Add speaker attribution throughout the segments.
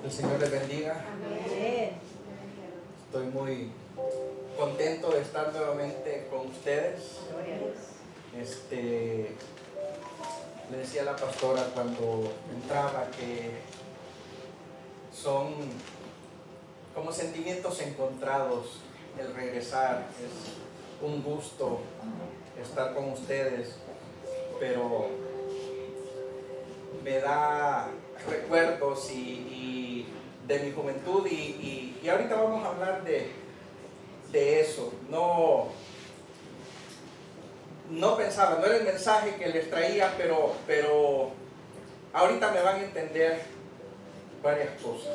Speaker 1: El Señor les bendiga.
Speaker 2: Amén.
Speaker 1: Estoy muy contento de estar nuevamente con ustedes.
Speaker 2: Gloria a Dios.
Speaker 1: Le decía a la pastora cuando entraba que son como sentimientos encontrados el regresar. Es un gusto estar con ustedes, pero me da recuerdos y de mi juventud y ahorita vamos a hablar de eso. No pensaba, no era el mensaje que les traía, pero ahorita me van a entender varias cosas.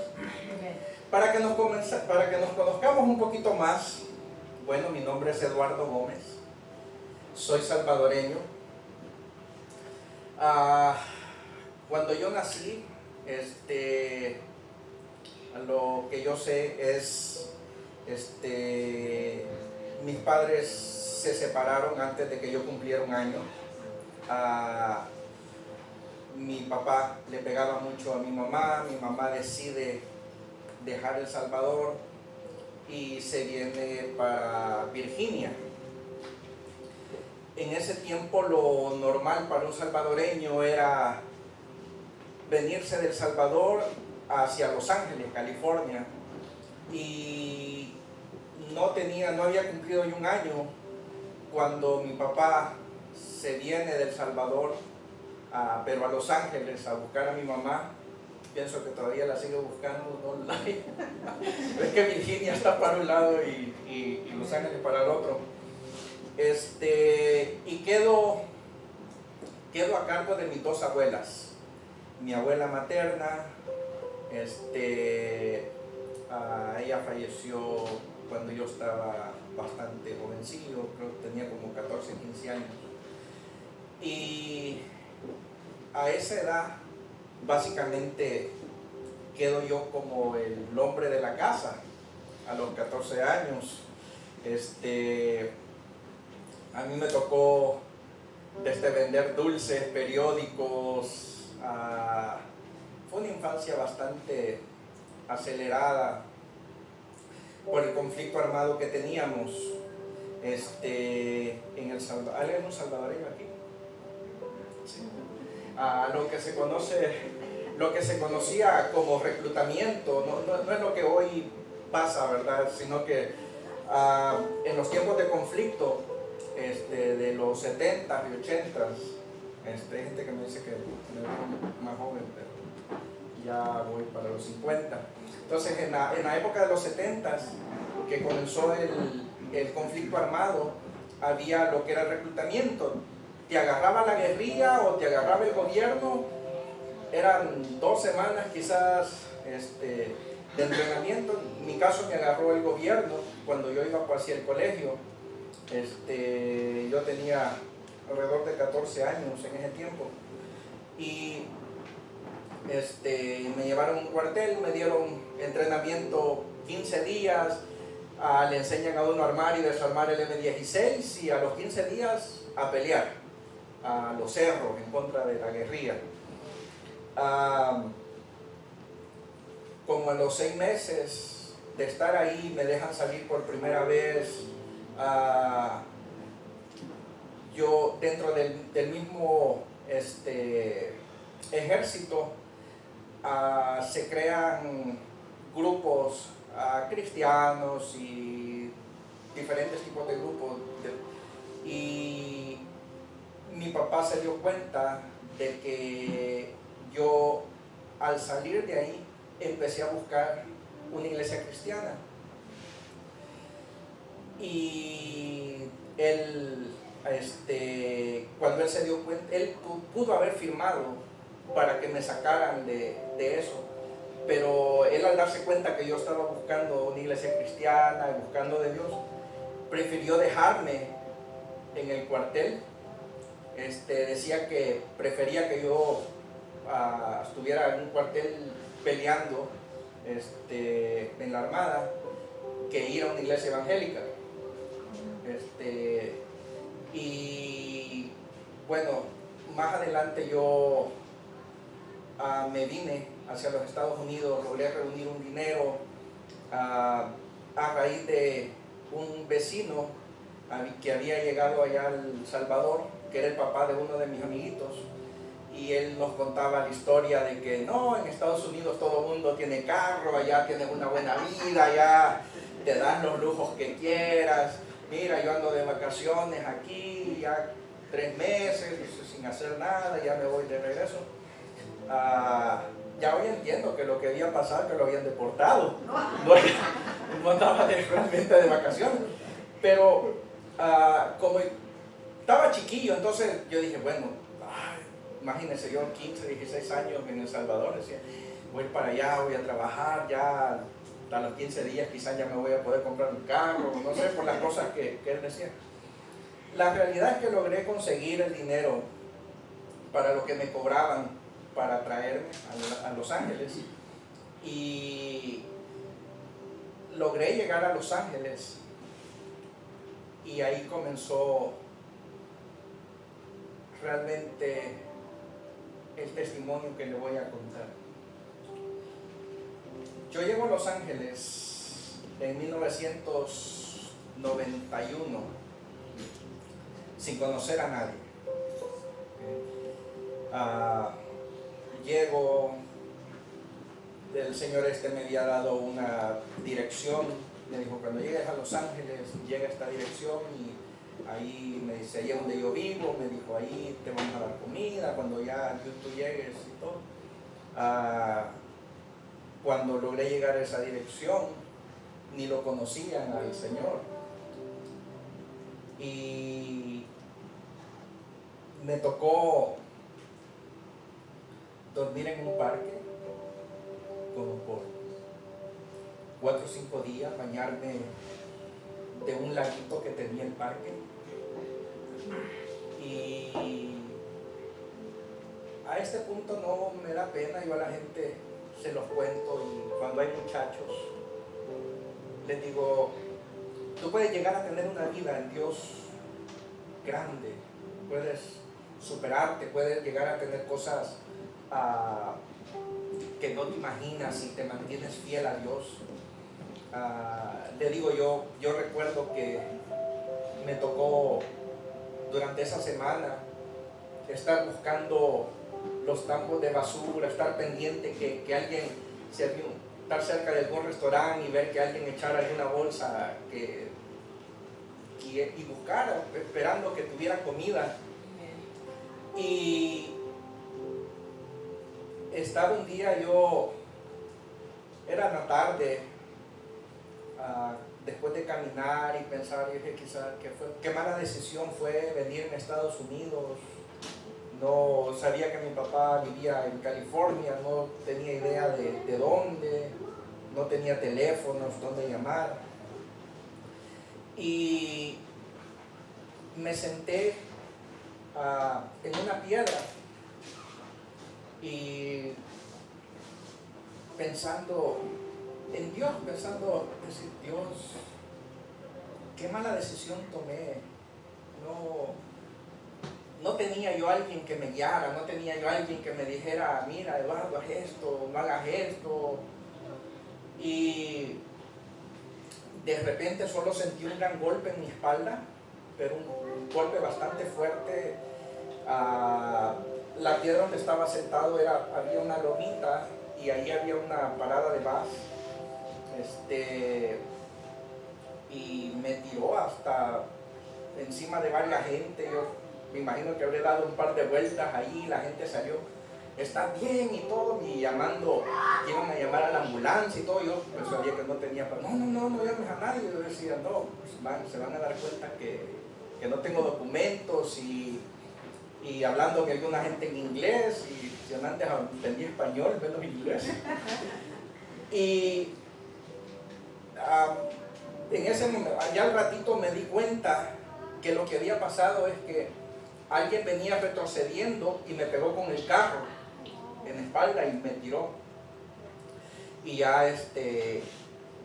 Speaker 1: Para que nos conozcamos un poquito más, bueno, mi nombre es Eduardo Gómez, soy salvadoreño. Cuando yo nací, lo que yo sé es, mis padres se separaron antes de que yo cumpliera un año. Mi papá le pegaba mucho a mi mamá decide dejar El Salvador y se viene para Virginia. En ese tiempo lo normal para un salvadoreño era venirse de El Salvador hacia Los Ángeles, California, y no había cumplido yo un año cuando mi papá se viene de El Salvador, pero a Los Ángeles a buscar a mi mamá. Pienso que todavía la sigo buscando online. Es que Virginia está para un lado y Los Ángeles para el otro. Y quedo a cargo de mis dos abuelas. Mi abuela materna, ella falleció cuando yo estaba bastante jovencillo, creo que tenía como 14, 15 años. Y a esa edad, básicamente, quedo yo como el hombre de la casa. A los 14 años, a mí me tocó vender dulces, periódicos. Fue una infancia bastante acelerada por el conflicto armado que teníamos en El Salvador. ¿Hay algún salvadoreño aquí? Sí. Lo que se conocía como reclutamiento, no es lo que hoy pasa, ¿verdad? Sino que en los tiempos de conflicto, de los 70s y 80s, hay gente que me dice que me veo más joven, pero ya voy para los 50. Entonces, en la época de los 70s, que comenzó el conflicto armado, había lo que era el reclutamiento. Te agarraba la guerrilla o te agarraba el gobierno. Eran 2 semanas quizás de entrenamiento. En mi caso me agarró el gobierno cuando yo iba hacia el colegio. Yo tenía alrededor de 14 años en ese tiempo. Y me llevaron a un cuartel, me dieron entrenamiento 15 días. Le enseñan a uno a armar y desarmar el M16 y a los 15 días a pelear a los cerros en contra de la guerrilla. Como a los 6 meses de estar ahí me dejan salir por primera vez. Yo dentro del mismo ejército se crean grupos cristianos y diferentes tipos de grupos y mi papá se dio cuenta de que yo al salir de ahí empecé a buscar una iglesia cristiana y él cuando él se dio cuenta, él pudo haber firmado para que me sacaran de eso, pero él al darse cuenta que yo estaba buscando una iglesia cristiana y buscando de Dios, prefirió dejarme en el cuartel. Decía que prefería que yo estuviera en un cuartel peleando en la armada que ir a una iglesia evangélica. Y bueno, más adelante yo me vine hacia los Estados Unidos, logré reunir un dinero a raíz de un vecino que había llegado allá a El Salvador, que era el papá de uno de mis amiguitos, y él nos contaba la historia de que no, en Estados Unidos todo el mundo tiene carro, allá tienes una buena vida, allá te dan los lujos que quieras. Mira, yo ando de vacaciones aquí ya 3 meses sin hacer nada, ya me voy de regreso. Ya hoy entiendo que lo que había pasado, que lo habían deportado, no andaba realmente de vacaciones, pero como estaba chiquillo, entonces yo dije, bueno, imagínense, yo 15, 16 años en El Salvador, decía, voy para allá, voy a trabajar, ya a los 15 días quizás ya me voy a poder comprar un carro, no sé, por las cosas que él decía. La realidad es que logré conseguir el dinero para lo que me cobraban para traerme a Los Ángeles, y logré llegar a Los Ángeles, y ahí comenzó realmente el testimonio que le voy a contar. Yo llego a Los Ángeles en 1991 sin conocer a nadie. Llego, el señor me había dado una dirección, me dijo, cuando llegues a Los Ángeles, llega a esta dirección, y ahí me dice, ahí es donde yo vivo, me dijo, ahí te vamos a dar comida cuando ya tú llegues y todo. Cuando logré llegar a esa dirección, ni lo conocían al Señor, y me tocó dormir en un parque como por 4 o 5 días, bañarme de un laguito que tenía el parque. Y a este punto no me da pena, yo a la gente se los cuento, y cuando hay muchachos les digo, tú puedes llegar a tener una vida en Dios grande, puedes superarte, puedes llegar a tener cosas que no te imaginas si te mantienes fiel a Dios. Le digo, yo recuerdo que me tocó durante esa semana estar buscando los tambos de basura, estar pendiente que alguien, estar cerca de algún restaurante y ver que alguien echara alguna bolsa y buscar, esperando que tuviera comida. Y estaba un día, era una tarde, después de caminar y pensar, y dije, quizás, qué mala decisión fue venirme a Estados Unidos. No sabía que mi papá vivía en California, no tenía idea de dónde, no tenía teléfonos, dónde llamar. Y me senté en una piedra y pensando en Dios, decir, Dios, qué mala decisión tomé. No tenía yo alguien que me guiara, no tenía yo alguien que me dijera, mira, Eduardo, haz esto, no hagas esto. Y de repente solo sentí un gran golpe en mi espalda, pero un golpe bastante fuerte. La piedra donde estaba sentado había una lomita, y ahí había una parada de bus, y me tiró hasta encima de varias gente. Yo me imagino que habré dado un par de vueltas ahí, la gente salió, está bien y todo, y llamando, iban a llamar a la ambulancia y todo. Yo pues sabía que no tenía, no llames a nadie. Yo decía, no, pues se van a dar cuenta que no tengo documentos, y hablando con alguna gente en inglés, y yo antes entendía español, menos inglés. Y en ese momento, allá al ratito me di cuenta que lo que había pasado es que alguien venía retrocediendo y me pegó con el carro en la espalda y me tiró. Y ya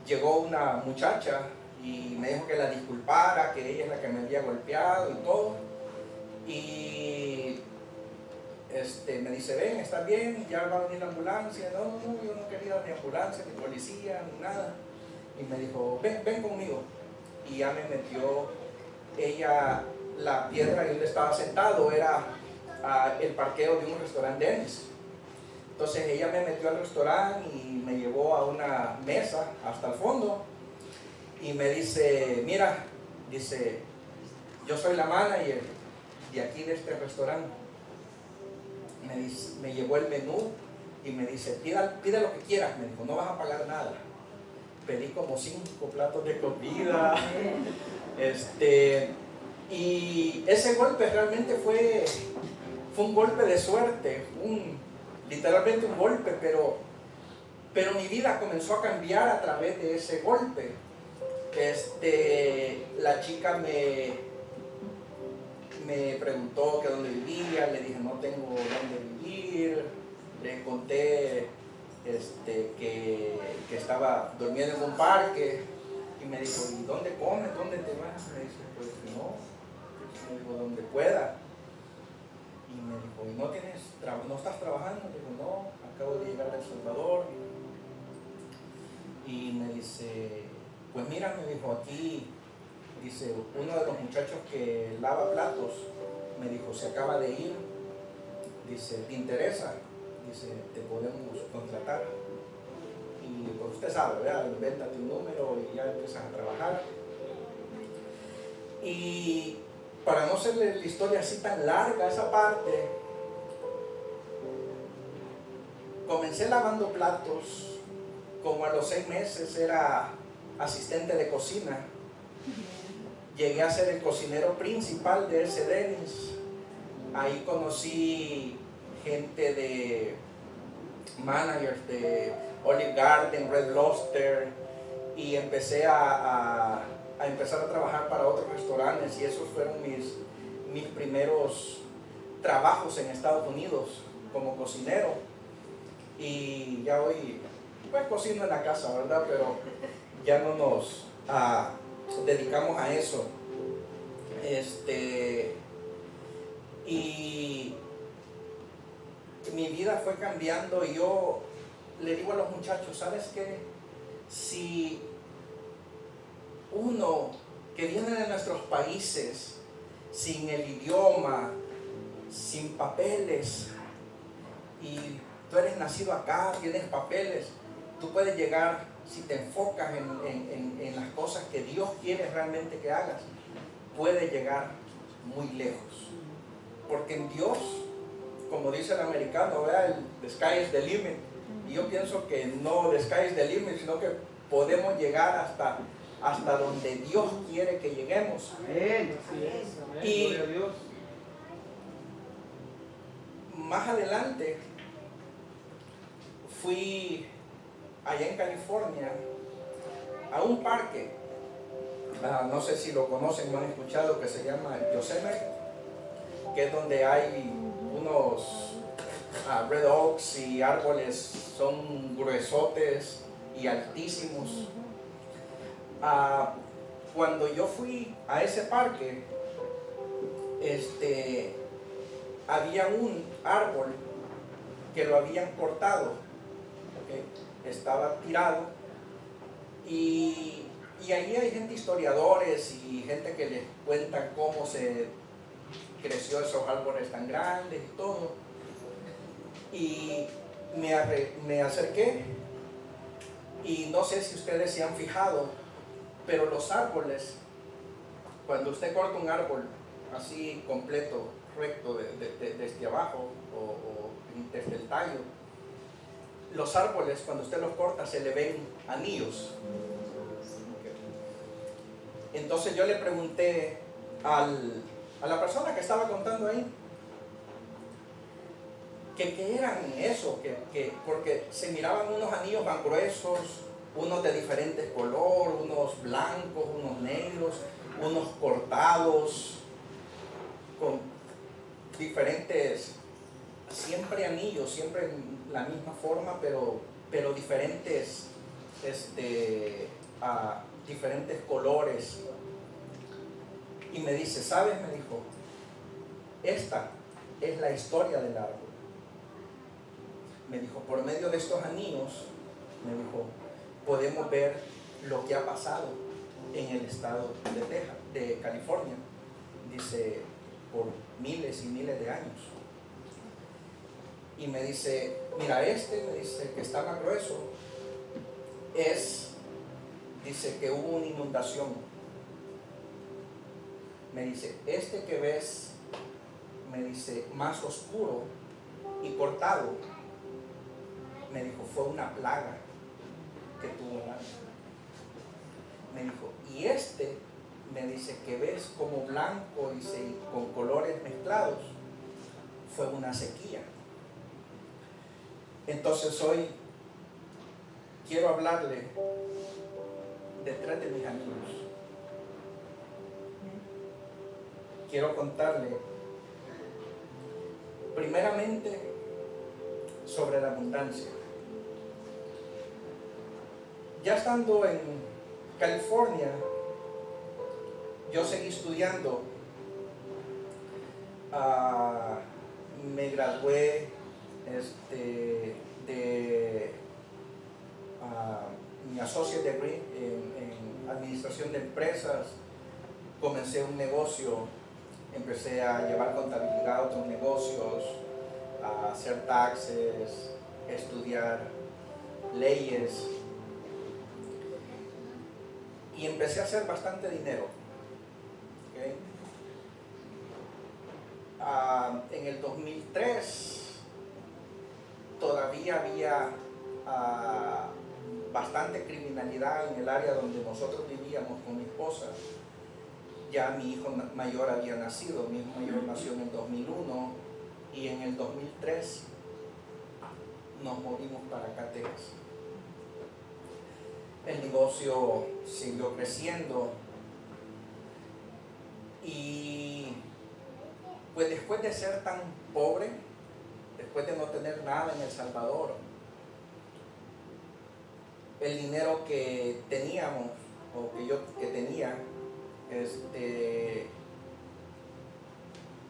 Speaker 1: llegó una muchacha y me dijo que la disculpara, que ella es la que me había golpeado y todo. Y me dice, ven, ¿estás bien? Ya va a venir la ambulancia. No, yo no quería ni ambulancia, ni policía, ni nada. Y me dijo, ven conmigo. Y ya me metió, la piedra donde estaba sentado era el parqueo de un restaurante Dennis. Entonces ella me metió al restaurante y me llevó a una mesa hasta el fondo y me dice, mira, dice, yo soy la manager de aquí de este restaurante. Me llevó el menú y me dice, pide lo que quieras. Me dijo, no vas a pagar nada. Pedí como 5 platos de comida. Y ese golpe realmente fue un golpe de suerte, literalmente un golpe, pero mi vida comenzó a cambiar a través de ese golpe. La chica me preguntó que dónde vivía, le dije no tengo dónde vivir, le conté que estaba durmiendo en un parque y me dijo, ¿y dónde comes? ¿Dónde te vas? Me dice, pues no, me dijo, donde pueda. Y me dijo, ¿y no estás trabajando? Le digo, no, acabo de llegar de El Salvador. Y me dice, pues mira, me dijo, aquí, dice, uno de los muchachos que lava platos, me dijo, se acaba de ir, dice, ¿te interesa? Dice, te podemos contratar. Y pues usted sabe, ¿verdad? Invéntate un número y ya empiezas a trabajar. Y para no hacerle la historia así tan larga, esa parte, comencé lavando platos, como a los 6 meses era asistente de cocina. Llegué a ser el cocinero principal de ese Dennis. Ahí conocí gente de managers de Olive Garden, Red Lobster, y empecé a empezar a trabajar para otros restaurantes, y esos fueron mis primeros trabajos en Estados Unidos como cocinero. Y ya hoy pues cocino en la casa, ¿verdad? Pero ya no nos dedicamos a eso. Y mi vida fue cambiando, y yo le digo a los muchachos, ¿sabes qué? Si uno que viene de nuestros países sin el idioma, sin papeles, y tú eres nacido acá, tienes papeles, tú puedes llegar, si te enfocas en las cosas que Dios quiere realmente que hagas, puedes llegar muy lejos. Porque en Dios, como dice el americano, ¿verdad? The sky is the limit. Y yo pienso que no the sky is the limit, sino que podemos llegar hasta donde Dios quiere que lleguemos.
Speaker 3: Amén.
Speaker 1: Y
Speaker 3: gloria a Dios.
Speaker 1: Más adelante fui allá en California a un parque, no sé si lo conocen o han escuchado, que se llama Yosemite, que es donde hay unos red oaks y árboles, son gruesotes y altísimos. Cuando yo fui a ese parque, había un árbol que lo habían cortado, ¿okay? Estaba tirado, y allí hay gente, historiadores y gente que les cuentan cómo se creció esos árboles tan grandes y todo. Y me acerqué, y no sé si ustedes se han fijado, pero los árboles, cuando usted corta un árbol así completo, recto, desde abajo o desde el tallo, los árboles cuando usted los corta se le ven anillos. Entonces yo le pregunté a la persona que estaba contando ahí que eran eso, porque se miraban unos anillos tan gruesos, unos de diferentes colores, unos blancos, unos negros, unos cortados, con diferentes, siempre anillos, siempre en la misma forma, pero diferentes, diferentes colores. Y me dice, ¿sabes? Me dijo, esta es la historia del árbol. Me dijo, por medio de estos anillos, me dijo, podemos ver lo que ha pasado en el estado de Texas, de California, dice, por miles y miles de años. Y me dice, mira, me dice que está más grueso, dice que hubo una inundación. Me dice, que ves, me dice, más oscuro y cortado, me dijo, fue una plaga que tuvo el árbol. Me dijo, y me dice, que ves como blanco, dice, y con colores mezclados, fue una sequía. Entonces hoy quiero hablarle de 3 de mis amigos. Quiero contarle primeramente sobre la abundancia. Ya estando en California, yo seguí estudiando. Me gradué de mi associate degree en administración de empresas. Comencé un negocio, empecé a llevar contabilidad a otros negocios, a hacer taxes, estudiar leyes, y empecé a hacer bastante dinero. ¿Okay? En el 2003 todavía había bastante criminalidad en el área donde nosotros vivíamos con mi esposa. Ya mi hijo mayor había nacido, mi hijo mayor nació en el 2001 y en el 2003 nos movimos para acá, Texas. El negocio siguió creciendo y pues después de ser tan pobre, después de no tener nada en El Salvador, el dinero que teníamos o que tenía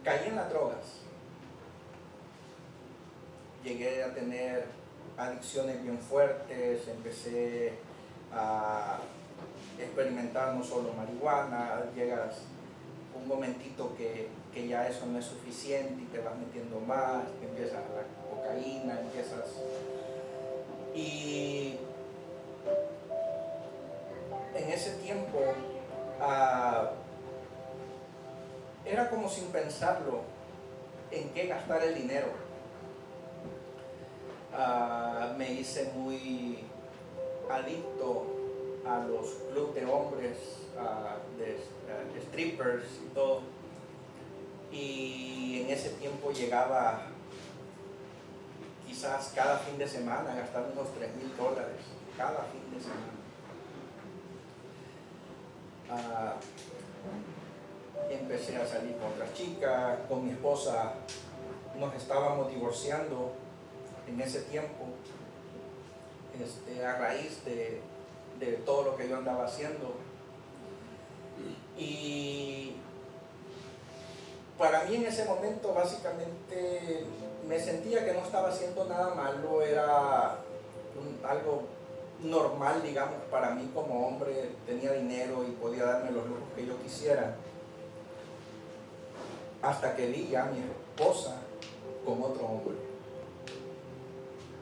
Speaker 1: caí en las drogas. Llegué a tener adicciones bien fuertes, empecé a experimentar no solo marihuana, llegas un momentito que ya eso no es suficiente y te vas metiendo más, empiezas a la cocaína, y en ese tiempo era como sin pensarlo en qué gastar el dinero. Me hice muy adicto a los clubes de hombres, de strippers y todo. Y en ese tiempo llegaba quizás cada fin de semana a gastar unos $3,000 cada fin de semana. Empecé a salir con otras chicas, con mi esposa nos estábamos divorciando en ese tiempo, a raíz de todo lo que yo andaba haciendo. Y para mí en ese momento básicamente me sentía que no estaba haciendo nada malo, era algo normal, digamos, para mí como hombre. Tenía dinero y podía darme los lujos que yo quisiera, hasta que vi a mi esposa con otro hombre.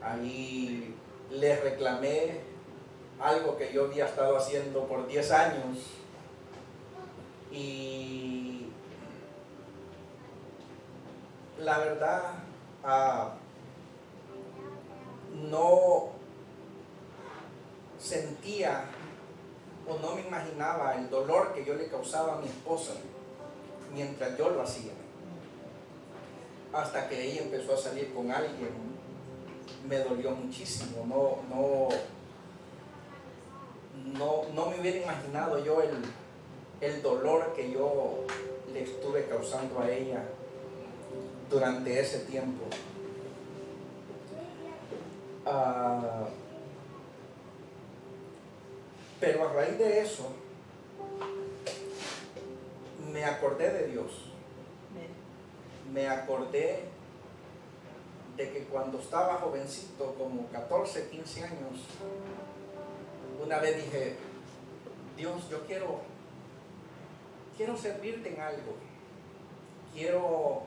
Speaker 1: Ahí le reclamé algo que yo había estado haciendo por 10 años y la verdad no sentía o no me imaginaba el dolor que yo le causaba a mi esposa mientras yo lo hacía. Hasta que ella empezó a salir con alguien, me dolió muchísimo. No me hubiera imaginado yo el dolor que yo le estuve causando a ella durante ese tiempo. Pero a raíz de eso me acordé de Dios. me acordé de que cuando estaba jovencito, como 14, 15 años, una vez dije, Dios, yo quiero servirte en algo, quiero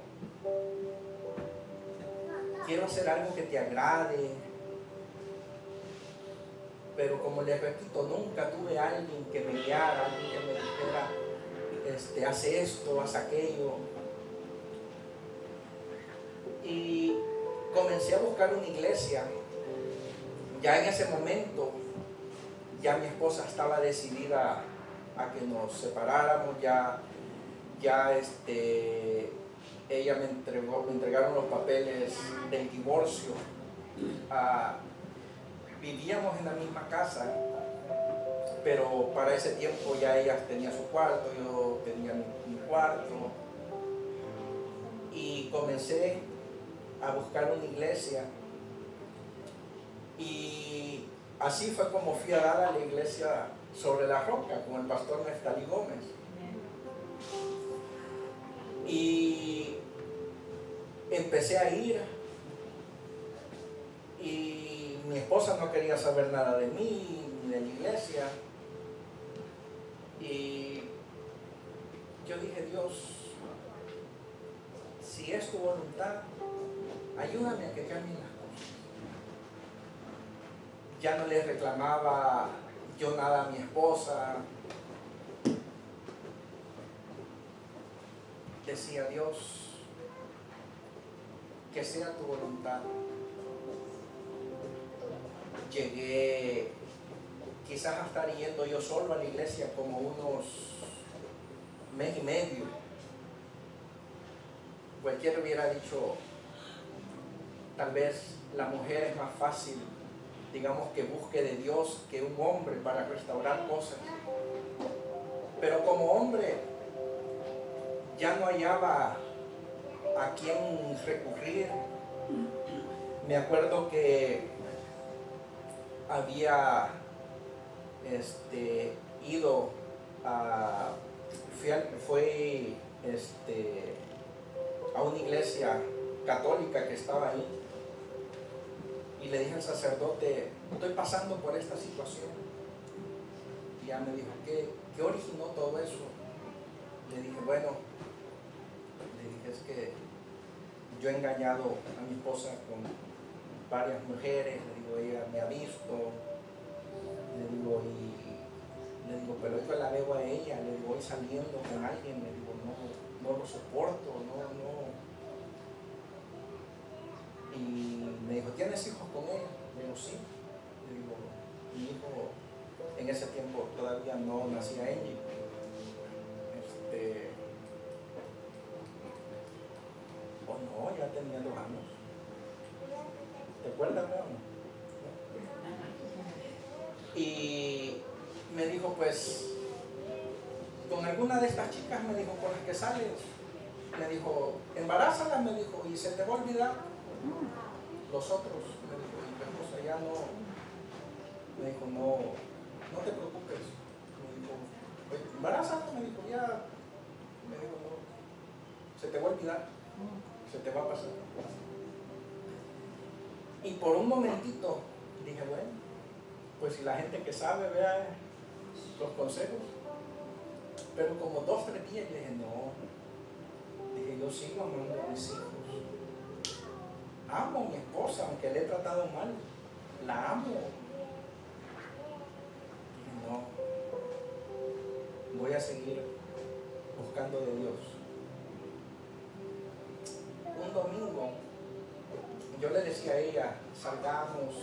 Speaker 1: hacer algo que te agrade, pero como les repito, nunca tuve a alguien que me guiara, alguien que me dijera, haz esto, haz aquello. Y comencé a buscar una iglesia. Ya en ese momento, ya mi esposa estaba decidida a que nos separáramos, ella me entregaron los papeles del divorcio. Vivíamos en la misma casa, pero para ese tiempo ya ella tenía su cuarto, yo tenía mi cuarto, y comencé a buscar una iglesia, y así fue como fui a dar a la iglesia Sobre la Roca con el pastor Neftalí Gómez. Y empecé a ir, y mi esposa no quería saber nada de mí, ni de la iglesia, y yo dije, Dios, si es tu voluntad, ayúdame a que cambien las cosas. Ya no le reclamaba yo nada a mi esposa. Decía, Dios, que sea tu voluntad. Llegué quizás a estar yendo yo solo a la iglesia como unos mes y medio. Cualquiera hubiera dicho, tal vez la mujer es más fácil, digamos, que busque de Dios que un hombre para restaurar cosas. Pero como hombre ya no hallaba a quién recurrir. Me acuerdo que había ido fui a una iglesia católica que estaba ahí, y le dije al sacerdote, estoy pasando por esta situación. Y ya me dijo, ¿qué originó todo eso? Le dije, bueno, es que yo he engañado a mi esposa con varias mujeres. Le digo, ella me ha visto, le digo, pero yo la veo a ella, le digo, voy saliendo con alguien, le digo, no lo soporto, no. Y me dijo, ¿tienes hijos con ella? Le digo, sí. Le digo, mi hijo en ese tiempo todavía no nacía Angie. No, ya tenía 2 años. ¿Te acuerdas, no? Y me dijo, pues, con alguna de estas chicas, me dijo, con las que sales, me dijo, embarázalas, me dijo, y se te va a olvidar los otros. Me dijo, y mi esposa ya no, me dijo, no te preocupes. Me dijo, embarázalas, me dijo, ya, me dijo, no, se te va a olvidar. Se te va a pasar. Y por un momentito dije, bueno, pues si la gente que sabe vea los consejos. Pero como 2, 3 días dije, no. Dije, yo sigo amando a mis hijos. Amo a mi esposa, aunque le he tratado mal. La amo. Dije, no. Voy a seguir buscando de Dios. Un domingo, yo le decía a ella, salgamos.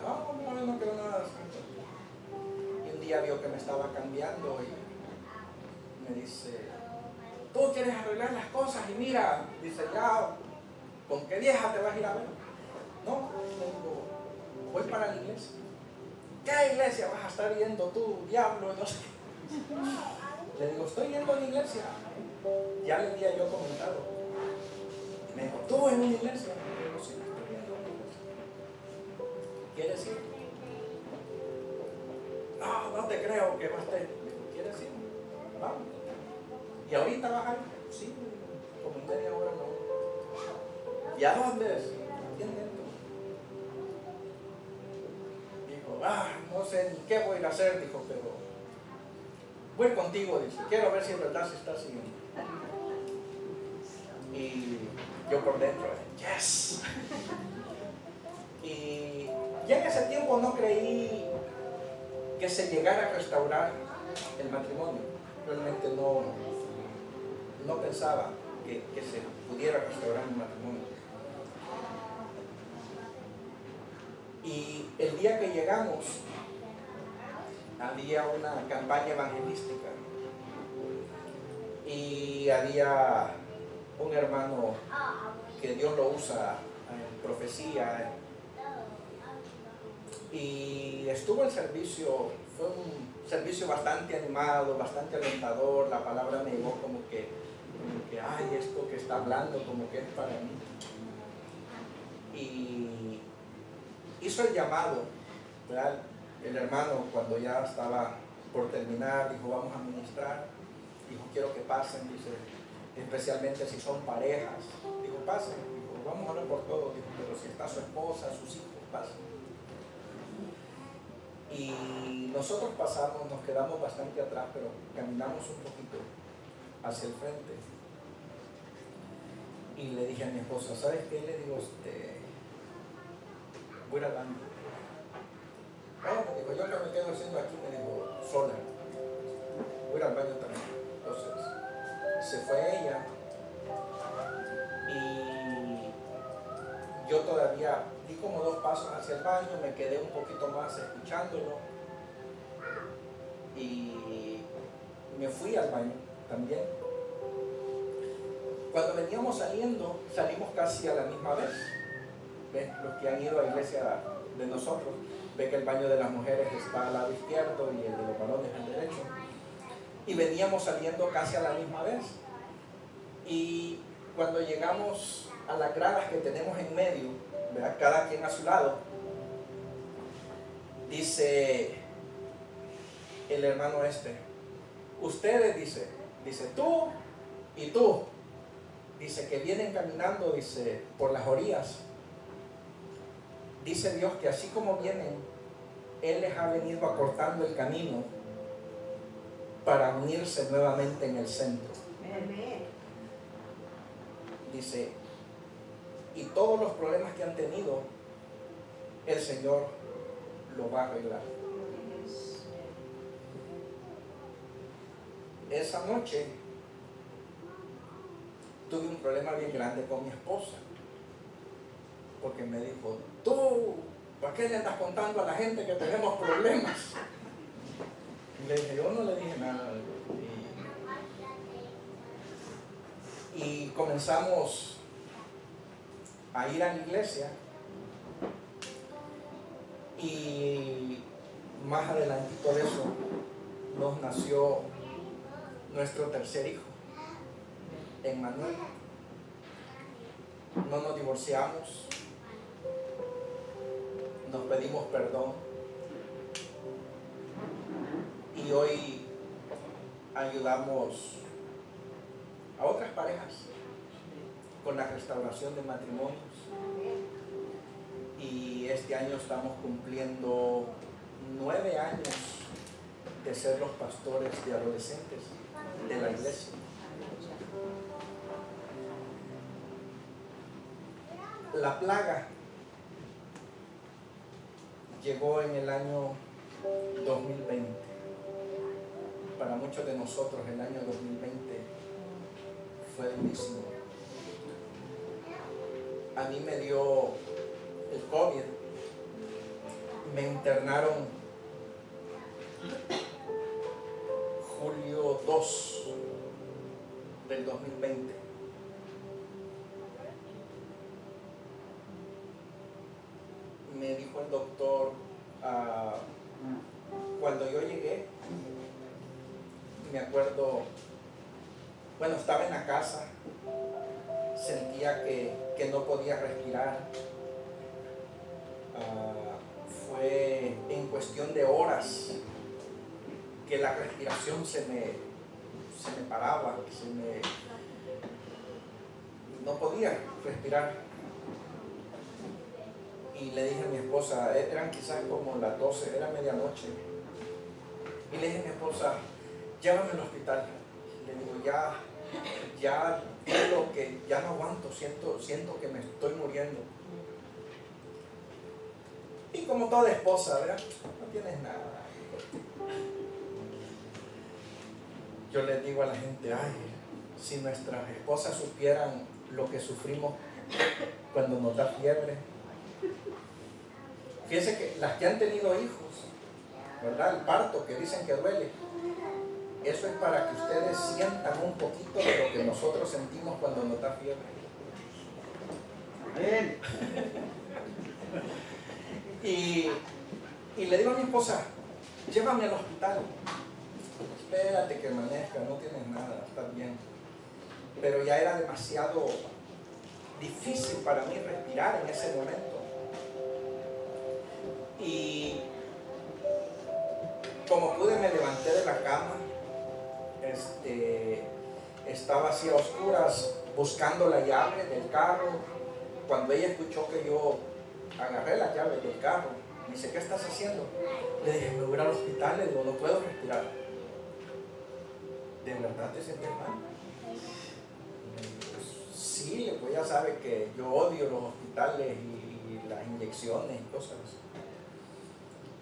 Speaker 1: No quiero nada. Y un día vio que me estaba cambiando y me dice, tú quieres arreglar las cosas y mira, dice, ya, ¿con qué vieja te vas a ir a ver? No, le digo, voy para la iglesia. ¿Qué iglesia vas a estar yendo tú, diablo? No sé. Le digo, estoy yendo a la iglesia. Ya le había yo comentado. Me dijo, ¿tú en una iglesia? Le digo, sí, estoy viendo una iglesia. ¿Quieres ir? No te creo que va a estar. ¿Quieres ir? Vamos. ¿Y ahorita vas a ir? Sí, como en media hora no. ¿Y a dónde es? ¿Quién dentro? Dijo, no sé ni qué voy a ir a hacer, dijo, pero voy contigo, dice, quiero ver si en verdad se está siguiendo. Y yo por dentro, yes. Y ya en ese tiempo no creí que se llegara a restaurar el matrimonio. Realmente no pensaba que se pudiera restaurar el matrimonio. Y el día que llegamos, había una campaña evangelística y había un hermano que Dios lo usa en profecía, y estuvo el servicio. Fue un servicio bastante animado, bastante alentador. La palabra me llegó como que ay, esto que está hablando como que es para mí. Y hizo el llamado, ¿verdad? El hermano, cuando ya estaba por terminar, dijo, vamos a ministrar. Dijo, quiero que pasen, dice, especialmente si son parejas. Dijo, pasen. Dijo, vamos a orar por todos. Dijo, pero si está su esposa, sus hijos, pasen. Y nosotros pasamos, nos quedamos bastante atrás, pero caminamos un poquito hacia el frente. Y le dije a mi esposa, ¿sabes qué? Le digo, voy al baño. Me dijo, yo lo que me quedo haciendo aquí, me dijo, sola. Voy al baño también. Entonces, se fue ella. Y yo todavía di como 2 pasos hacia el baño, me quedé un poquito más escuchándolo. Y me fui al baño también. Cuando veníamos saliendo, salimos casi a la misma vez. ¿Ves? Los que han ido a la iglesia de nosotros, ve que el baño de las mujeres está al lado izquierdo y el de los varones al derecho. Y veníamos saliendo casi a la misma vez. Y cuando llegamos a las gradas que tenemos en medio, ¿verdad? Cada quien a su lado, dice el hermano ustedes, dice tú y tú, dice que vienen caminando, dice, por las orillas. Dice Dios que así como vienen, Él les ha venido acortando el camino para unirse nuevamente en el centro.
Speaker 2: Amén.
Speaker 1: Dice, y todos los problemas que han tenido, el Señor lo va a arreglar. Esa noche tuve un problema bien grande con mi esposa, porque me dijo, tú, ¿para qué le andas contando a la gente que tenemos problemas? Y le dije, yo no le dije nada. Y comenzamos a ir a la iglesia, y más adelantito de eso nos nació nuestro tercer hijo, Emmanuel. No nos divorciamos, nos pedimos perdón, y hoy ayudamos a otras parejas con la restauración de matrimonios. Y este año estamos cumpliendo 9 años de ser los pastores de adolescentes de la iglesia. La plaga llegó en el año 2020. Para muchos de nosotros el año 2020 fue durísimo. A mí me dio el COVID, me internaron julio 2 del 2020. Me dijo el doctor, cuando yo llegué, me acuerdo, bueno, estaba en la casa, sentía que no podía respirar. Fue en cuestión de horas que la respiración se me paraba, no podía respirar. Y le dije a mi esposa, eran quizás como las 12, era medianoche. Y le dije a mi esposa, llévame al hospital. Le digo, ya digo que ya no aguanto, siento que me estoy muriendo. Y como toda esposa, ¿verdad? No tienes nada. Yo les digo a la gente, ay, si nuestras esposas supieran lo que sufrimos cuando nos da fiebre. Fíjense que las que han tenido hijos, ¿verdad? El parto que dicen que duele, eso es para que ustedes sientan un poquito de lo que nosotros sentimos cuando nos da fiebre. Amén. Y le digo a mi esposa, llévame al hospital. Espérate que amanezca, no tienes nada, estás bien. Pero ya era demasiado difícil para mí respirar en ese momento. Y como pude me levanté de la cama, estaba así a oscuras buscando la llave del carro. Cuando ella escuchó que yo agarré la llave del carro, me dice, ¿qué estás haciendo? Le dije, me voy al hospital, le digo, no puedo respirar. ¿De verdad te sientes mal? Pues, sí, pues ya sabe que yo odio los hospitales y las inyecciones y cosas así.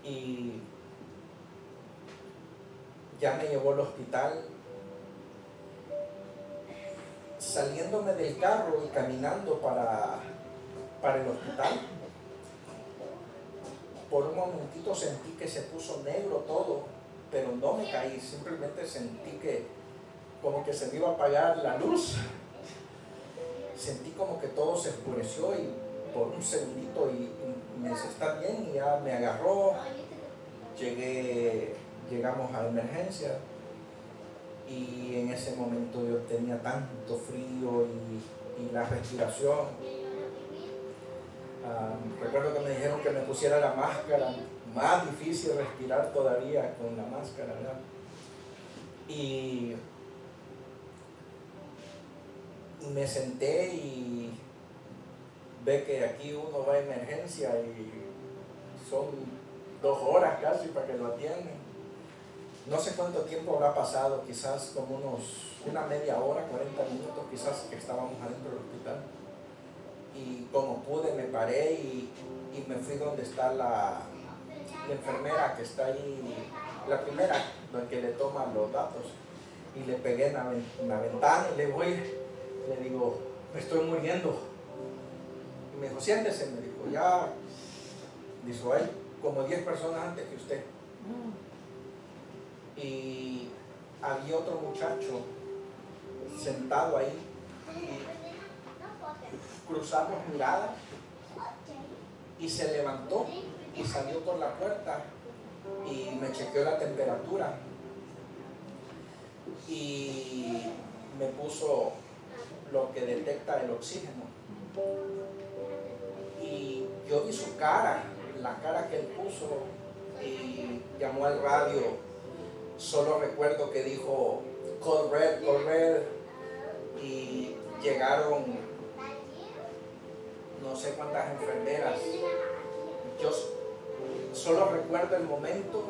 Speaker 1: Y ya me llevó al hospital. Saliéndome del carro y caminando para el hospital, por un momentito sentí que se puso negro todo, pero no me caí, simplemente sentí que como que se me iba a apagar la luz. Sentí como que todo se oscureció y por un segundito y me dice, ¿está bien? Y ya me agarró, llegamos a emergencia y en ese momento yo tenía tanto frío y la respiración. Recuerdo que me dijeron que me pusiera la máscara, más difícil respirar todavía con la máscara, ¿verdad? Y me senté y ve que aquí uno va a emergencia y son 2 horas casi para que lo atiendan. No sé cuánto tiempo habrá pasado, quizás como una media hora, 40 minutos, quizás que estábamos adentro del hospital. Y como pude me paré y me fui donde está la enfermera que está ahí, la primera, donde que le toma los datos. Y le pegué en la ventana y le digo, me estoy muriendo. Y me dijo, siéntese, me dijo, ya, dijo, hay como 10 personas antes que usted. Y había otro muchacho sentado ahí y cruzamos miradas y se levantó y salió por la puerta y me chequeó la temperatura y me puso lo que detecta el oxígeno. Y yo vi su cara, la cara que él puso, y llamó al radio. Solo recuerdo que dijo call red, y llegaron no sé cuántas enfermeras. Yo solo recuerdo el momento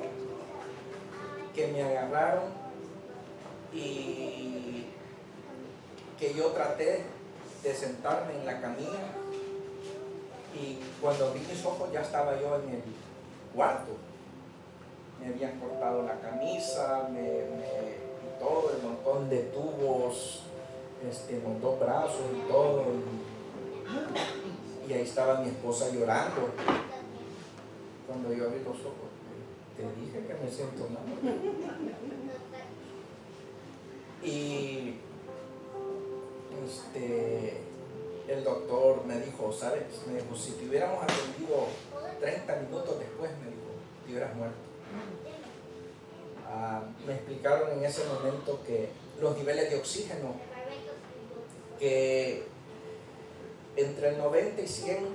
Speaker 1: que me agarraron y que yo traté de sentarme en la camilla, y cuando vi mis ojos ya estaba yo en el cuarto. Me habían cortado la camisa, y todo, el montón de tubos, los 2 brazos y todo. Y ahí estaba mi esposa llorando. Cuando yo abrí los ojos, te dije que me siento mal. Y el doctor me dijo, ¿sabes? Me dijo, si te hubiéramos atendido 30 minutos después, me dijo, te hubieras muerto. Me explicaron en ese momento que los niveles de oxígeno, que entre el 90 y 100,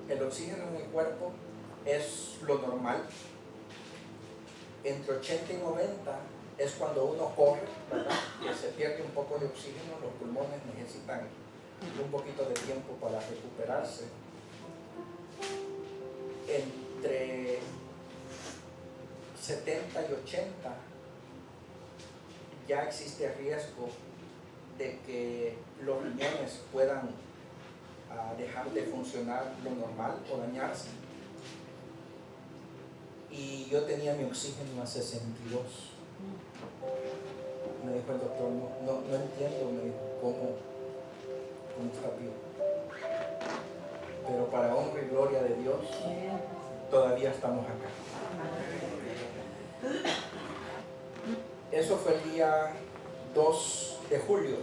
Speaker 1: el oxígeno en el cuerpo es lo normal. Entre 80 y 90 es cuando uno corre, ¿verdad? Y se pierde un poco de oxígeno, los pulmones necesitan un poquito de tiempo para recuperarse. entre 70 y 80 ya existe riesgo de que los riñones puedan dejar de funcionar lo normal o dañarse. Y yo tenía mi oxígeno a 62. Me dijo el doctor, no entiendo, me dijo, cómo está vivo. Pero para honra y gloria de Dios, todavía estamos acá. Eso fue el día 2 de julio.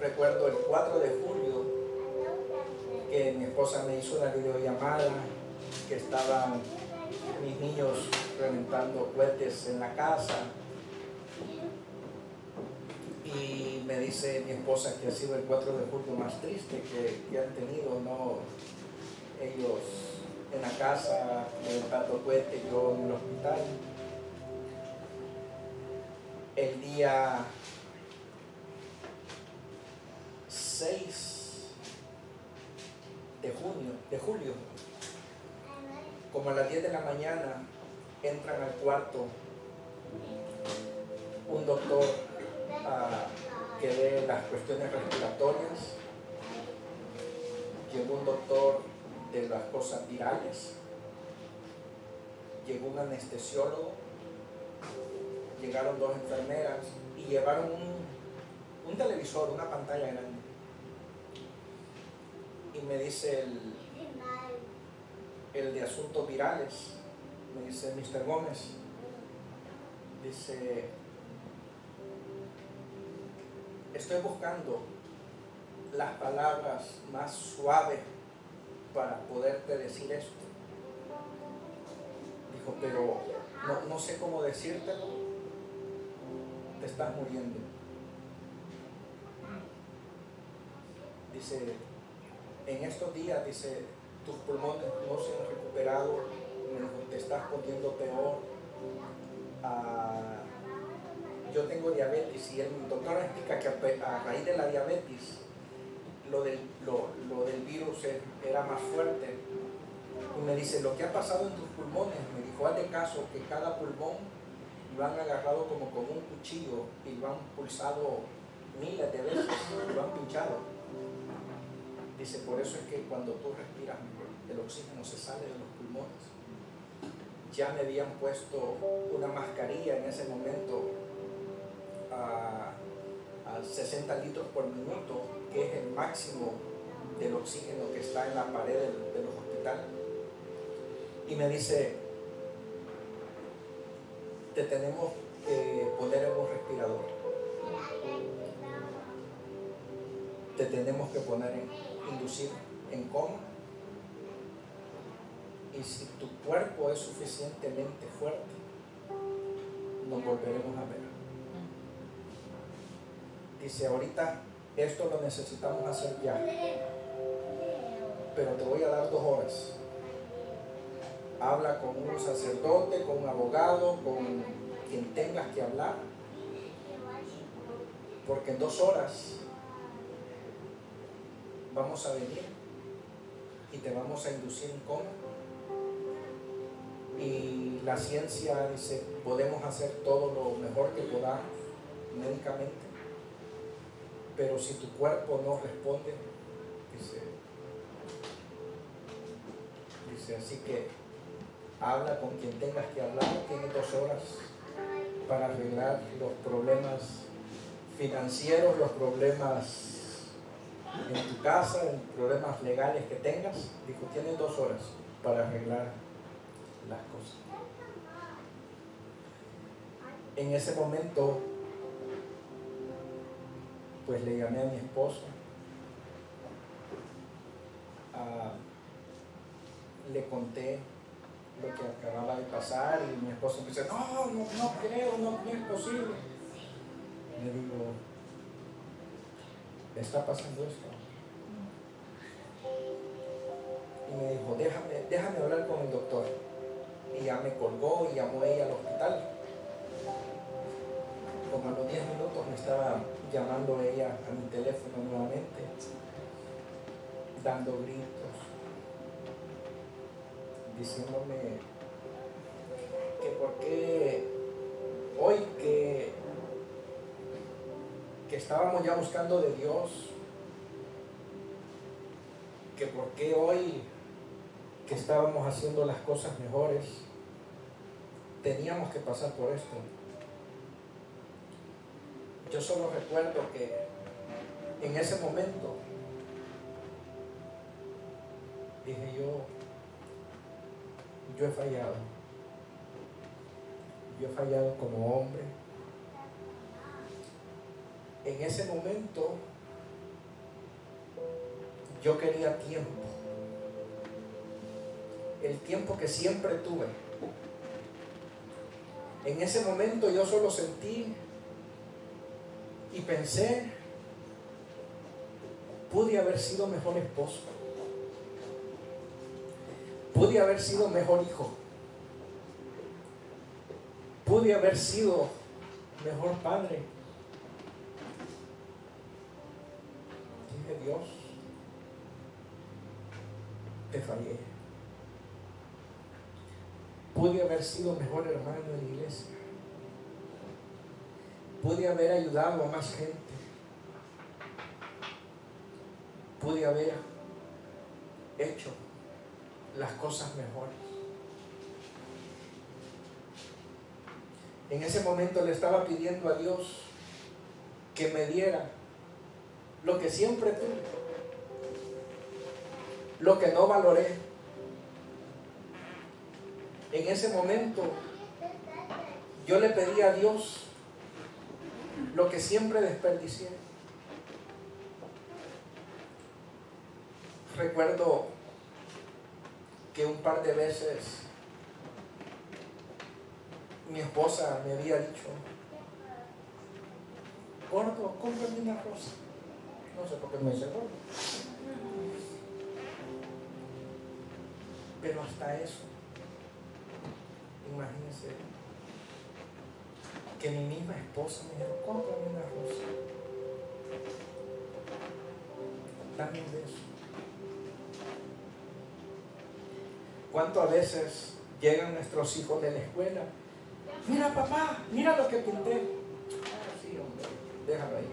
Speaker 1: Recuerdo el 4 de julio que mi esposa me hizo una videollamada, que estaban mis niños reventando cohetes en la casa, y me dice mi esposa que ha sido el 4 de julio más triste que han tenido, ¿no? Ellos en la casa reventando cohetes, yo en el hospital. El día 6 de julio, como a las 10 de la mañana, entran al cuarto un doctor que ve las cuestiones respiratorias, llegó un doctor de las cosas virales, llegó un anestesiólogo, llegaron 2 enfermeras y llevaron un televisor, una pantalla grande. Y me dice el de asuntos virales, me dice, Mr. Gómez, dice, estoy buscando las palabras más suaves para poderte decir esto. Dijo, pero no sé cómo decírtelo, te estás muriendo. Dice, en estos días, dice, tus pulmones no se han recuperado, me dijo, te estás poniendo peor. Yo tengo diabetes, y el doctor explica que a raíz de la diabetes lo del virus era más fuerte. Y me dice, lo que ha pasado en tus pulmones, me dijo, haz de caso que cada pulmón lo han agarrado como con un cuchillo y lo han pulsado miles de veces, lo han pinchado. Dice, por eso es que cuando tú respiras, el oxígeno se sale de los pulmones. Ya me habían puesto una mascarilla en ese momento a 60 litros por minuto, que es el máximo del oxígeno que está en la pared de los hospitales. Y me dice, te tenemos que poner en un respirador. Te tenemos que inducir en coma. Y si tu cuerpo es suficientemente fuerte, nos volveremos a ver. Dice, ahorita esto lo necesitamos hacer ya, pero te voy a dar 2 horas. Habla con un sacerdote, con un abogado, con quien tengas que hablar, porque en 2 horas vamos a venir y te vamos a inducir en coma. Y la ciencia dice, podemos hacer todo lo mejor que podamos médicamente, pero si tu cuerpo no responde, dice, así que habla con quien tengas que hablar, tienes 2 horas para arreglar los problemas financieros, los problemas en tu casa, los problemas legales que tengas. Dijo, tienes 2 horas para arreglar las cosas. En ese momento, pues le llamé a mi esposo, le conté lo que acababa de pasar, y mi esposo me dice, no creo, no es posible. Le digo, está pasando esto. Y me dijo, déjame hablar con el doctor. Y ya me colgó y llamó ella al hospital. Como a los 10 minutos me estaba llamando ella a mi teléfono nuevamente, dando gritos, diciéndome que por qué hoy que estábamos ya buscando de Dios, que por qué hoy que estábamos haciendo las cosas mejores, teníamos que pasar por esto. Yo solo recuerdo que en ese momento dije yo he fallado. Yo he fallado como hombre. En ese momento yo quería tiempo. El tiempo que siempre tuve. En ese momento yo solo sentí y pensé, pude haber sido mejor esposo. Pude haber sido mejor hijo. Pude haber sido mejor padre. Dije, Dios, te fallé. Pude haber sido mejor hermano en la iglesia. Pude haber ayudado a más gente. Pude haber hecho las cosas mejores. En ese momento le estaba pidiendo a Dios que me diera lo que siempre tuve, lo que no valoré. En ese momento yo le pedí a Dios lo que siempre desperdicié. Recuerdo que un par de veces mi esposa me había dicho, gordo, cómprame una rosa. No sé por qué me dice gordo. Pero hasta eso, imagínense, que mi misma esposa me dijo, cómprame una rosa. Dame un beso. ¿Cuántas veces llegan nuestros hijos de la escuela? Mira papá, mira lo que pinté. Ah, sí, hombre, déjalo ahí.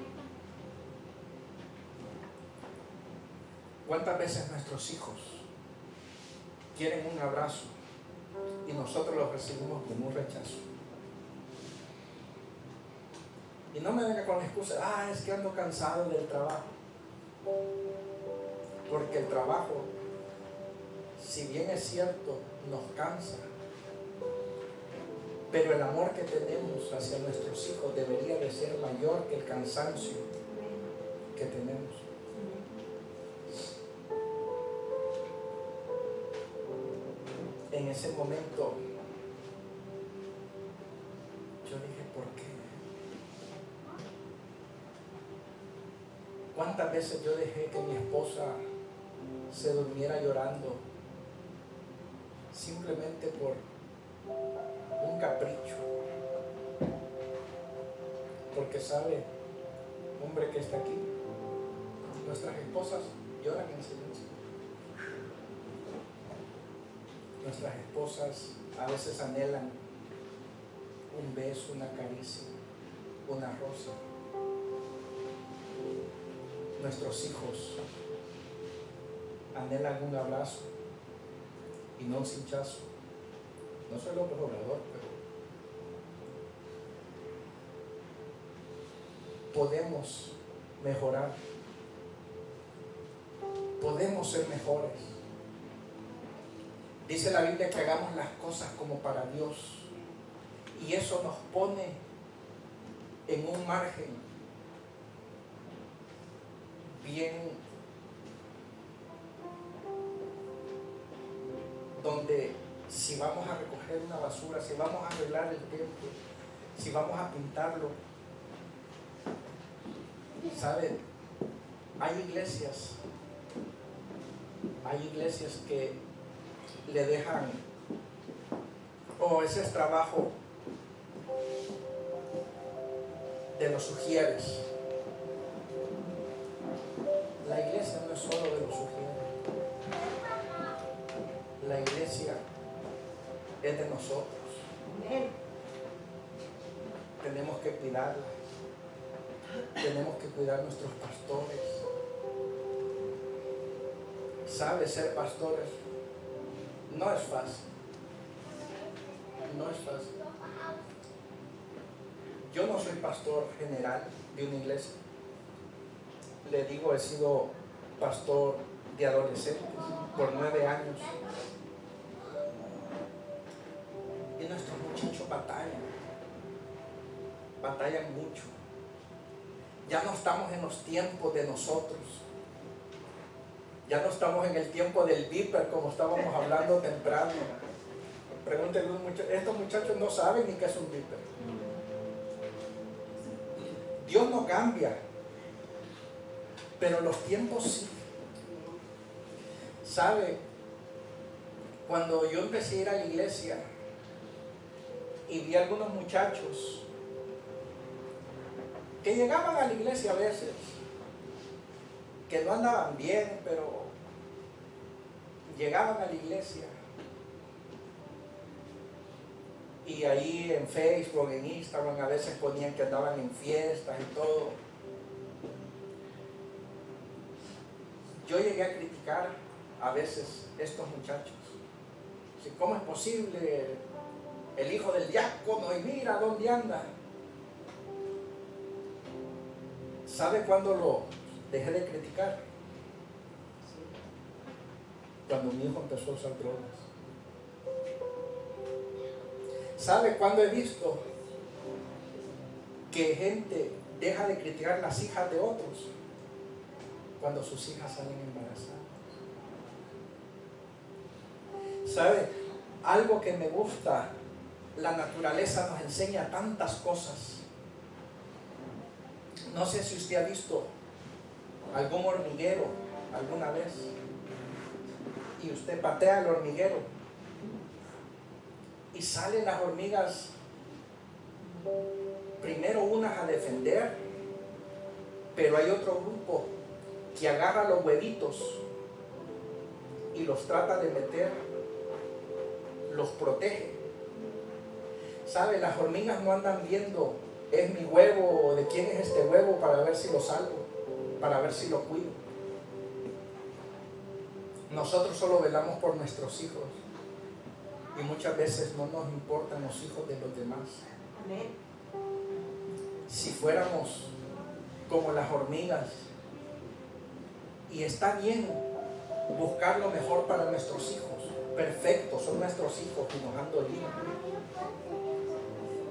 Speaker 1: ¿Cuántas veces nuestros hijos quieren un abrazo y nosotros los recibimos como un rechazo? Y no me venga con la excusa, es que ando cansado del trabajo. Porque el trabajo, si bien es cierto, nos cansa, pero el amor que tenemos hacia nuestros hijos debería de ser mayor que el cansancio que tenemos. En ese momento yo dije, ¿por qué? ¿Cuántas veces yo dejé que mi esposa se durmiera llorando simplemente por un capricho? Porque sabe, hombre que está aquí, nuestras esposas lloran en silencio. Nuestras esposas a veces anhelan un beso, una caricia, una rosa. Nuestros hijos anhelan un abrazo y no un cinchazo. No soy López Obrador, pero podemos mejorar, podemos ser mejores. Dice la Biblia que hagamos las cosas como para Dios, y eso nos pone en un margen bien, donde si vamos a recoger una basura, si vamos a arreglar el templo, si vamos a pintarlo, ¿saben? Hay iglesias que le dejan, ese es trabajo de los sugieres. La iglesia no es solo de los sugieres. La iglesia es de nosotros.
Speaker 2: Amén.
Speaker 1: Tenemos que cuidarla. Tenemos que cuidar a nuestros pastores. ¿Sabe? Ser pastores no es fácil. No es fácil. Yo no soy pastor general de una iglesia. Le digo, he sido pastor de adolescentes por 9 años. Y nuestros muchachos batallan mucho. Ya no estamos en los tiempos de nosotros. Ya no estamos en el tiempo del viper como estábamos hablando temprano. Pregúntenle a un muchacho, estos muchachos no saben ni qué es un viper. Dios no cambia, pero los tiempos sí. ¿Sabe? Cuando yo empecé a ir a la iglesia y vi a algunos muchachos que llegaban a la iglesia a veces, que no andaban bien, pero llegaban a la iglesia. Y ahí en Facebook, en Instagram, a veces ponían que andaban en fiestas y todo. Yo llegué a criticar a veces estos muchachos. ¿Cómo es posible el hijo del diácono y mira dónde anda? ¿Sabe cuándo lo dejé de criticar? Cuando mi hijo empezó a usar drogas. ¿Sabe cuándo he visto que gente deja de criticar las hijas de otros? Cuando sus hijas salen embarazadas. ¿Sabe? Algo que me gusta, la naturaleza nos enseña tantas cosas. No sé si usted ha visto algún hormiguero alguna vez y usted patea el hormiguero y salen las hormigas, primero unas a defender, pero hay otro grupo que agarra los huevitos y los trata de meter, los protege. ¿Sabe? Las hormigas no andan viendo, es mi huevo o de quién es este huevo para ver si lo salvo, para ver si lo cuido. Nosotros solo velamos por nuestros hijos. Y muchas veces no nos importan los hijos de los demás.
Speaker 2: Amén.
Speaker 1: Si fuéramos como las hormigas, y está bien buscar lo mejor para nuestros hijos, perfecto, son nuestros hijos y nos han dolido.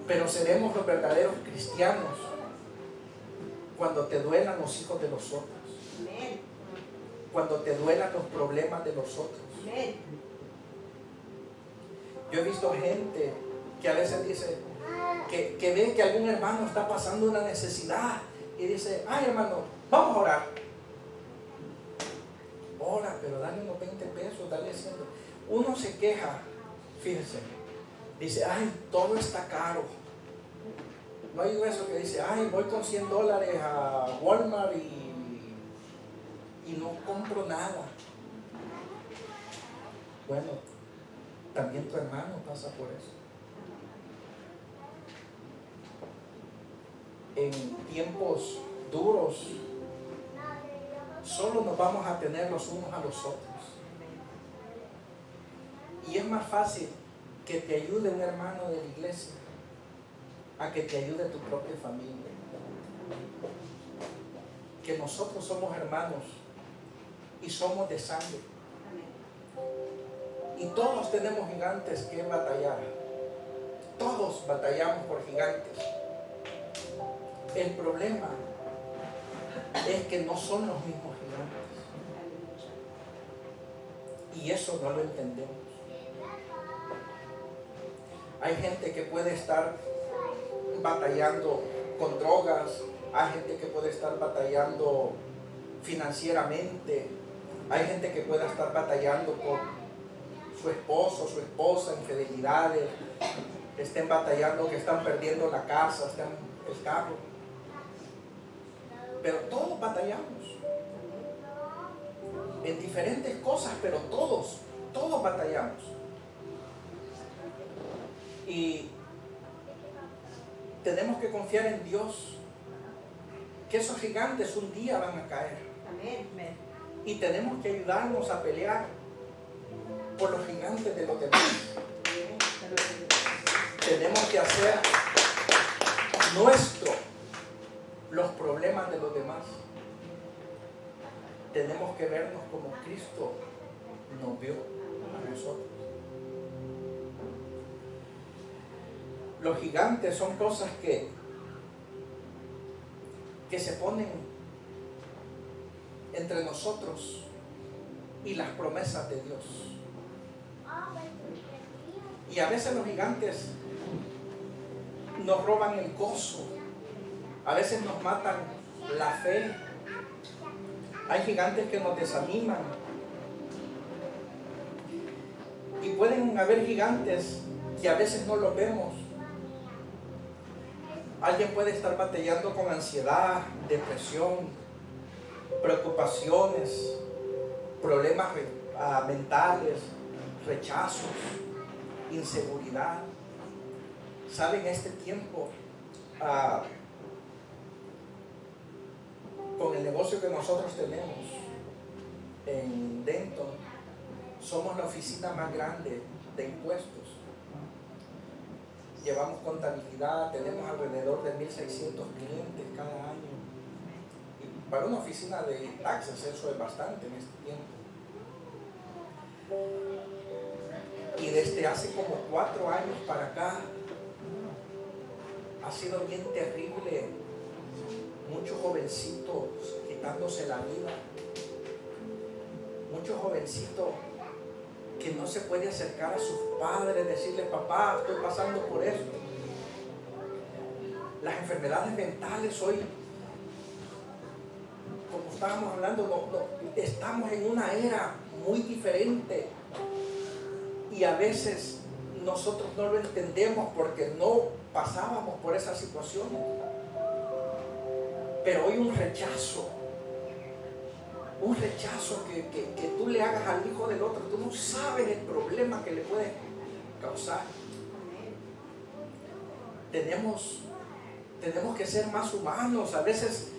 Speaker 1: Pero seremos los verdaderos cristianos cuando te duelan los hijos de los otros.
Speaker 2: Amén.
Speaker 1: Cuando te duelan los problemas de los otros.
Speaker 2: Amén.
Speaker 1: Yo he visto gente que a veces dice que ve que algún hermano está pasando una necesidad y dice, ay hermano, vamos a orar. Ora, pero dale unos 20 pesos, dale 100. Uno se queja, fíjense, dice, ay, todo está caro. No hay eso que dice, ay, voy con $100 a Walmart y no compro nada. Bueno, también tu hermano pasa por eso. En tiempos duros, solo nos vamos a tener los unos a los otros. Y es más fácil que te ayude un hermano de la iglesia a que te ayude tu propia familia. Que nosotros somos hermanos y somos de sangre. Y todos tenemos gigantes que batallar. Todos batallamos por gigantes. El problema es que no son los mismos gigantes. Y eso no lo entendemos. Hay gente que puede estar batallando con drogas, hay gente que puede estar batallando financieramente, hay gente que puede estar batallando con su esposo, su esposa, infidelidades, estén batallando que están perdiendo la casa, están el carro. Pero todos batallamos en diferentes cosas, pero todos batallamos. Y tenemos que confiar en Dios, que esos gigantes un día van a caer.
Speaker 2: Amén.
Speaker 1: Y tenemos que ayudarnos a pelear por los gigantes de los demás. Tenemos que hacer nuestro los problemas de los demás. Tenemos que vernos como Cristo nos vio a nosotros. Los gigantes son cosas que se ponen entre nosotros y las promesas de Dios. Y a veces los gigantes nos roban el gozo, a veces nos matan la fe. Hay gigantes que nos desaniman. Y pueden haber gigantes que a veces no los vemos. Alguien puede estar batallando con ansiedad, depresión, preocupaciones, problemas mentales, rechazos, inseguridad. ¿Saben? Este tiempo, con el negocio que nosotros tenemos en Denton, somos la oficina más grande de impuestos. Llevamos contabilidad, tenemos alrededor de 1.600 clientes cada año. Y para una oficina de taxes eso es bastante en este tiempo. Y desde hace como 4 años para acá ha sido bien terrible. Muchos jovencitos quitándose la vida. Muchos jovencitos que no se puede acercar a sus padres, decirle: papá, estoy pasando por esto. Las enfermedades mentales hoy, como estábamos hablando, estamos en una era muy diferente y a veces nosotros no lo entendemos porque no pasábamos por esas situaciones. Pero hoy un rechazo que tú le hagas al hijo del otro, tú no sabes el problema que le puede causar. Tenemos que ser más humanos. A veces,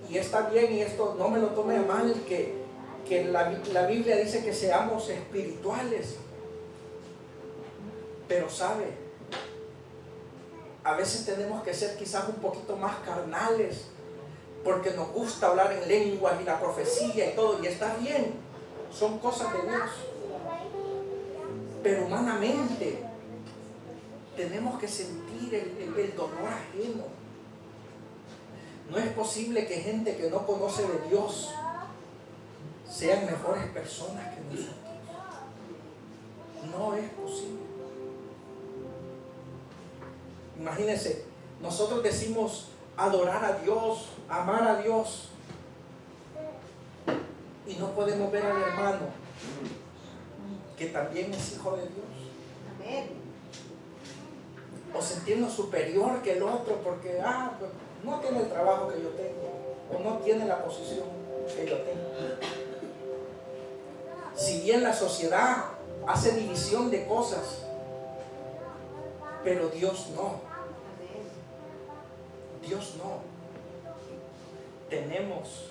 Speaker 1: y está bien, y esto no me lo tome a mal, que la Biblia dice que seamos espirituales. Pero sabe, a veces tenemos que ser quizás un poquito más carnales, porque nos gusta hablar en lenguas y la profecía y todo, y está bien, son cosas de Dios. Pero humanamente tenemos que sentir el dolor ajeno. No es posible que gente que no conoce de Dios sean mejores personas que nosotros. No es posible. Imagínense, nosotros decimos adorar a Dios, amar a Dios, y no podemos ver al hermano que también es hijo de Dios.
Speaker 2: Amén.
Speaker 1: O sentirnos superior que el otro porque pues, no tiene el trabajo que yo tengo, o no tiene la posición que yo tengo. Si bien la sociedad hace división de cosas, pero Dios no. Dios no. Tenemos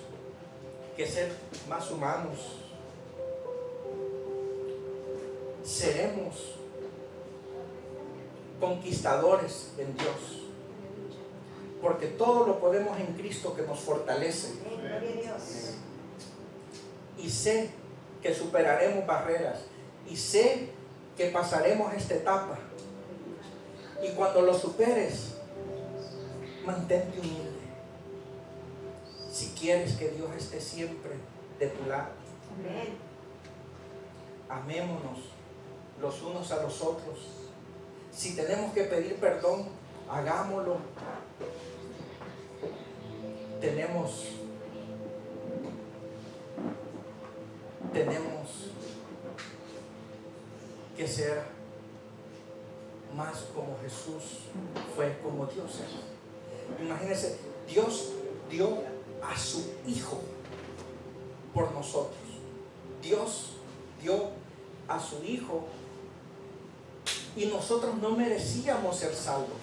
Speaker 1: que ser más humanos. Seremos conquistadores en Dios, porque todo lo podemos en Cristo que nos fortalece.
Speaker 2: Gloria a Dios.
Speaker 1: Y sé que superaremos barreras, y sé que pasaremos esta etapa. Y cuando lo superes, mantente humilde. Si quieres que Dios esté siempre de tu lado.
Speaker 2: Amén.
Speaker 1: Amémonos los unos a los otros. Si tenemos que pedir perdón, hagámoslo. Tenemos que ser más como Jesús fue, como Dios es. Imagínense, Dios dio a su Hijo por nosotros. Dios dio a su Hijo Y nosotros no merecíamos ser salvos.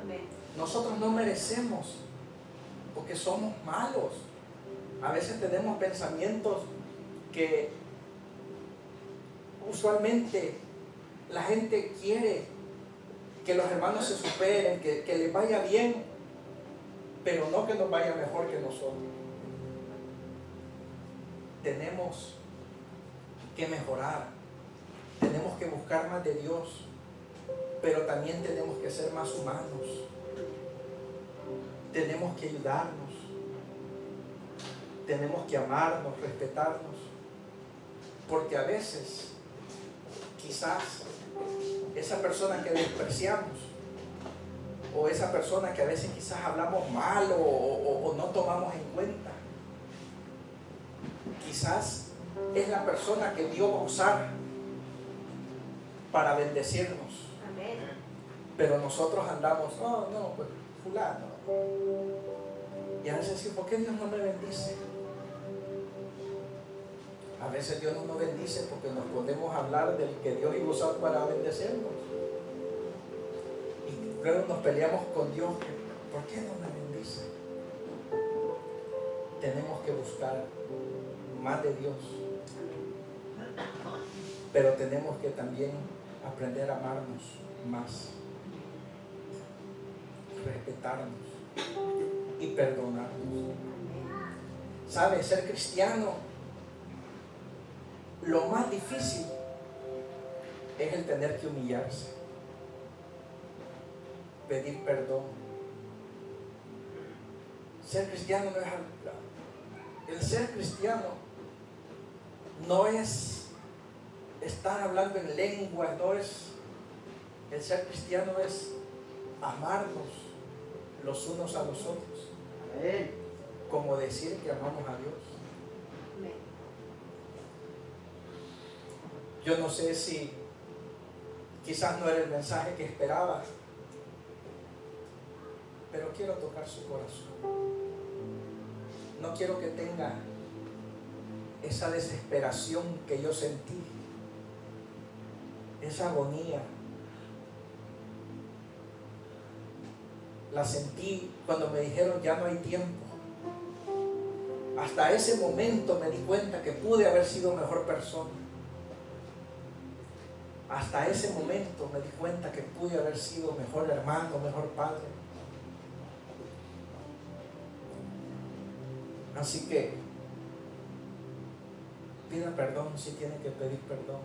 Speaker 2: Amén.
Speaker 1: Nosotros no merecemos, porque somos malos. A veces tenemos pensamientos que usualmente la gente quiere que los hermanos se superen, que les vaya bien, pero no que nos vaya mejor que nosotros. Tenemos que mejorar, tenemos que buscar más de Dios, pero también tenemos que ser más humanos. Tenemos que ayudarnos, tenemos que amarnos, respetarnos, porque a veces quizás esa persona que despreciamos, o esa persona que a veces quizás hablamos mal o no tomamos en cuenta, quizás es la persona que Dios va a usar para bendecirnos.
Speaker 2: Amén.
Speaker 1: Pero nosotros andamos, no, pues fulano. Y a veces decimos, ¿por qué Dios no me bendice? A veces Dios no nos bendice porque nos podemos hablar del que Dios iba a usar para bendecirnos. Y luego nos peleamos con Dios, ¿por qué no me bendice? Tenemos que buscar más de Dios. Pero tenemos que también aprender a amarnos más, respetarnos y perdonarnos. ¿Sabe? Ser cristiano, lo más difícil es el tener que humillarse, pedir perdón. Ser cristiano no es el ser cristiano no es estar hablando en lenguas, no es el ser cristiano, es amarnos los unos a los otros, como decir que amamos a Dios.
Speaker 2: Amén.
Speaker 1: Yo no sé si quizás no era el mensaje que esperaba, pero quiero tocar su corazón. No quiero que tenga esa desesperación que yo sentí, esa agonía. La sentí cuando me dijeron ya no hay tiempo. Hasta ese momento me di cuenta que pude haber sido mejor persona. Hasta ese momento me di cuenta que pude haber sido mejor hermano, mejor padre. Así que pida perdón si tiene que pedir perdón.